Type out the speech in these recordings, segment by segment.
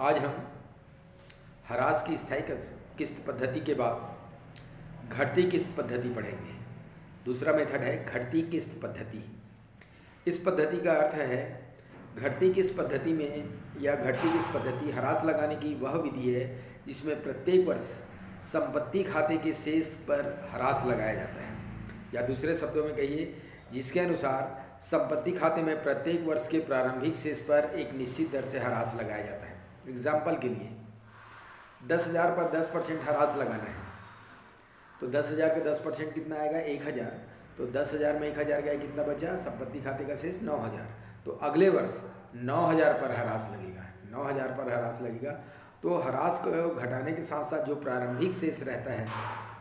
आज हम ह्रास की स्थायी किस्त पद्धति के बाद घटती किस्त पद्धति पढ़ेंगे। दूसरा मेथड है घटती किस्त पद्धति। इस पद्धति का अर्थ है घटती किस्त पद्धति में या घटती किस्त पद्धति ह्रास लगाने की वह विधि है जिसमें प्रत्येक वर्ष संपत्ति खाते के शेष पर ह्रास लगाया जाता है, या दूसरे शब्दों में कहिए जिसके अनुसार संपत्ति खाते में प्रत्येक वर्ष के प्रारंभिक शेष पर एक निश्चित दर से ह्रास लगाया जाता है। एग्जाम्पल के लिए 10,000 पर 10% ह्रास लगाना है तो 10,000 के 10% कितना आएगा 1,000। तो 10,000 में 1,000 गया, कितना बचा संपत्ति खाते का शेष 9,000। तो अगले वर्ष 9,000 पर ह्रास लगेगा। 9,000 पर ह्रास लगेगा तो ह्रास को घटाने के साथ साथ जो प्रारंभिक शेष रहता है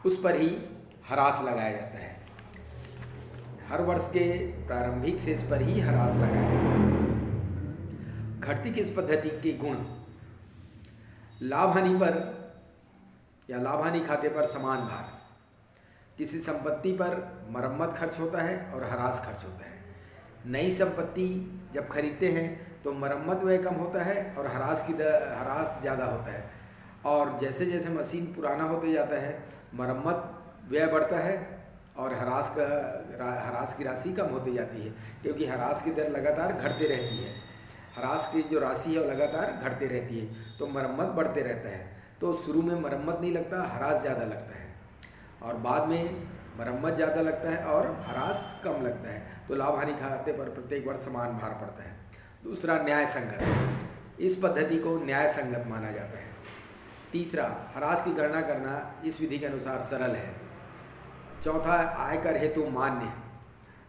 उस पर ही ह्रास लगाया जाता है। हर वर्ष के प्रारंभिक शेष पर ही ह्रास लगाया जाता है। घटती किस्त पद्धति के गुण: लाभ हानि पर या लाभ हानि खाते पर समान भार। किसी संपत्ति पर मरम्मत खर्च होता है और ह्रास खर्च होता है। नई संपत्ति जब खरीदते हैं तो मरम्मत व्यय कम होता है और ह्रास ज़्यादा होता है, और जैसे जैसे मशीन पुराना होते जाता है मरम्मत व्यय बढ़ता है और ह्रास की राशि कम होती जाती है, क्योंकि ह्रास की दर लगातार घटते रहती है। ह्रास की जो राशि है वो लगातार घटते रहती है तो मरम्मत बढ़ते रहता है। तो शुरू में मरम्मत नहीं लगता, ह्रास ज़्यादा लगता है, और बाद में मरम्मत ज़्यादा लगता है और ह्रास कम लगता है। तो लाभ हानि खाते पर प्रत्येक वर्ष समान भार पड़ता है। दूसरा, न्याय संगत। इस पद्धति को न्याय संगत माना जाता है। तीसरा, ह्रास की गणना करना इस विधि के अनुसार सरल है। चौथा, आयकर हेतु मान्य।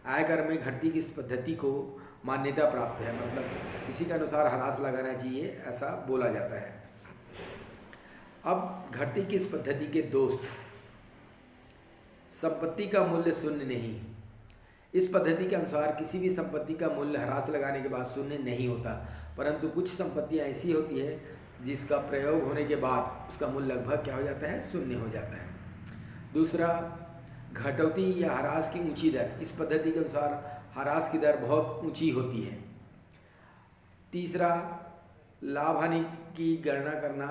आयकर में घटती किस्त पद्धति को मान्यता प्राप्त है, मतलब इसी के अनुसार ह्रास लगाना चाहिए, ऐसा बोला जाता है। अब घटती किस्त पद्धति के दोष: संपत्ति का मूल्य शून्य नहीं। इस पद्धति के अनुसार किसी भी संपत्ति का मूल्य ह्रास लगाने के बाद शून्य नहीं होता, परंतु कुछ संपत्तियां ऐसी होती है जिसका प्रयोग होने के बाद उसका मूल्य लगभग क्या हो जाता है, शून्य हो जाता है। दूसरा, घटौती या ह्रास की ऊंची दर। इस पद्धति के अनुसार ह्रास की दर बहुत ऊंची होती है। तीसरा, लाभ हानि की गणना करना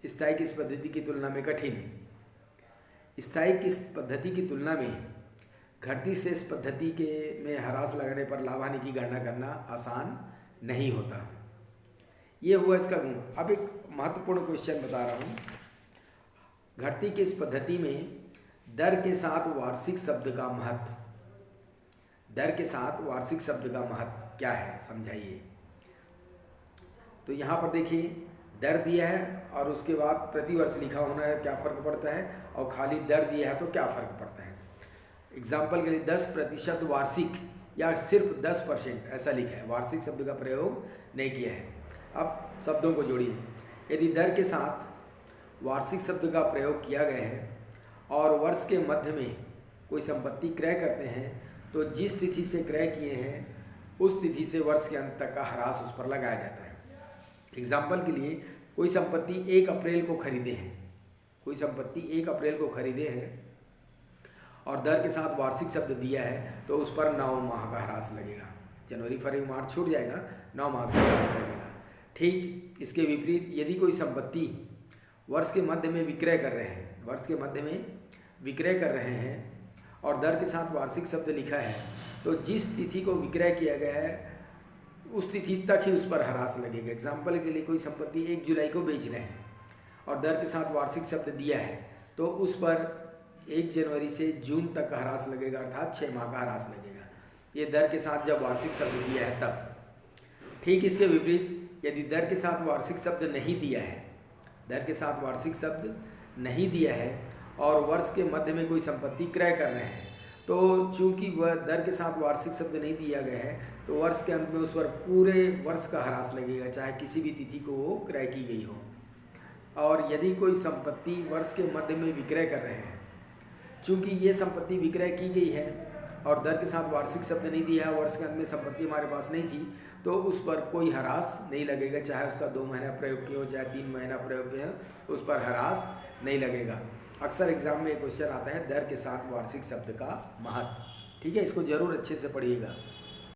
स्थायी किस्त पद्धति की तुलना में कठिन। स्थायी किस्त पद्धति की तुलना में घटती शेष पद्धति के में ह्रास लगाने पर लाभ हानि की गणना करना आसान नहीं होता। ये हुआ इसका गुण। अब एक महत्वपूर्ण क्वेश्चन बता रहा हूँ। घटती किस्त पद्धति में दर के साथ वार्षिक शब्द का महत्व। दर के साथ वार्षिक शब्द का महत्व क्या है, समझाइए। तो यहाँ पर देखिए, दर दिया है और उसके बाद प्रतिवर्ष लिखा होना है, क्या फ़र्क पड़ता है, और खाली दर दिया है तो क्या फ़र्क पड़ता है। एग्जाम्पल के लिए 10% वार्षिक या सिर्फ 10% ऐसा लिखा है, वार्षिक शब्द का प्रयोग नहीं किया है। अब शब्दों को जोड़िए। यदि दर के साथ वार्षिक शब्द का प्रयोग किया गया है और वर्ष के मध्य में कोई संपत्ति क्रय करते हैं तो जिस तिथि से क्रय किए हैं उस तिथि से वर्ष के अंत तक का ह्रास उस पर लगाया जाता है। एग्जाम्पल के लिए, कोई संपत्ति 1 अप्रैल को खरीदे हैं, कोई संपत्ति 1 अप्रैल को खरीदे हैं और दर के साथ वार्षिक शब्द दिया है तो उस पर 9 माह का ह्रास लगेगा। जनवरी, फरवरी, मार्च छूट जाएगा, 9 माह का ह्रास लगेगा। ठीक इसके विपरीत, यदि कोई संपत्ति वर्ष के मध्य में विक्रय कर रहे हैं, वर्ष के मध्य में विक्रय कर रहे हैं और दर के साथ वार्षिक शब्द लिखा है तो जिस तिथि को विक्रय किया गया है उस तिथि तक ही उस पर ह्रास लगेगा। एग्जाम्पल के लिए, कोई संपत्ति 1 जुलाई को बेच रहे हैं और दर के साथ वार्षिक शब्द दिया है तो उस पर 1 जनवरी से जून तक का ह्रास लगेगा, अर्थात 6 माह का ह्रास लगेगा। ये दर के साथ जब वार्षिक शब्द दिया है तब। ठीक इसके विपरीत, यदि दर के साथ वार्षिक शब्द नहीं दिया है, दर के साथ वार्षिक शब्द नहीं दिया है और वर्ष के मध्य में कोई संपत्ति क्रय कर रहे हैं तो चूंकि वह दर के साथ वार्षिक शब्द नहीं दिया गया है तो वर्ष के अंत में उस पर पूरे वर्ष का ह्रास लगेगा, चाहे किसी भी तिथि को वो क्रय की गई हो। और यदि कोई संपत्ति वर्ष के मध्य में विक्रय कर रहे हैं, चूंकि ये संपत्ति विक्रय की गई है और दर के साथ वार्षिक शब्द नहीं दिया है, वर्ष के अंत में संपत्ति हमारे पास नहीं थी, तो उस पर कोई ह्रास नहीं लगेगा, चाहे उसका 2 महीना प्रयोग किया हो चाहे 3 महीना प्रयोग किया हो, उस पर ह्रास नहीं लगेगा। अक्सर एग्जाम में एक क्वेश्चन आता है, दर के साथ वार्षिक शब्द का महत्व। ठीक है, इसको जरूर अच्छे से पढ़िएगा।